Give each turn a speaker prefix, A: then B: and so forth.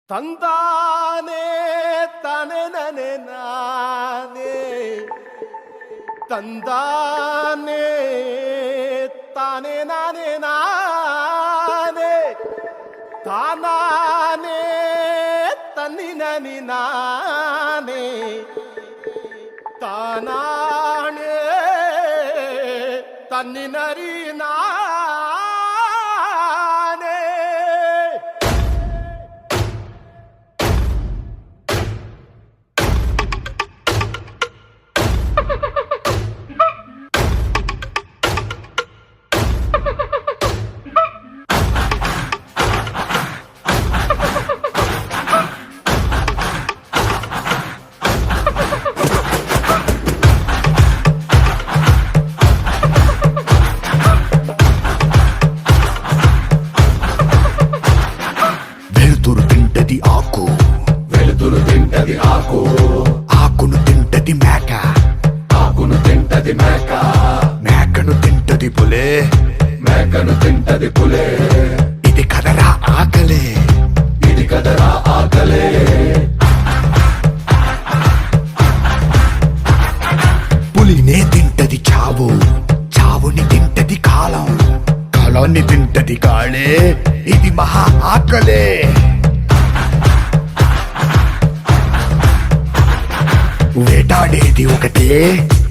A: ತಂದಾನೆ ತಾನೆ ನನೆ ನಾನೇ ತಂದಾನೆ ತಾನೆ ನಾನೇ ನಾನೇ ತಾನಾನೆ ತನ್ನಿ ನನಿ ನಾನೇ ತಾನಾಣೆ ತನ್ನಿ ನರಿ ನಾನೇ
B: వెలుతురు తింటది ఆకు
C: ఆకును తింటది మేక
B: ఆకును తింటది మేక
C: మేకను తింటది పులే
B: మేకను తింటది పులే
C: ఇది కదరా ఆకలే
B: ఇది కదరా ఆకలే
C: పులినే తింటది చావు చావుని తింటది కాలం కాలాన్ని తింటది కాళే ఇది మహా ఆకలే వేటాడేది ఒకటే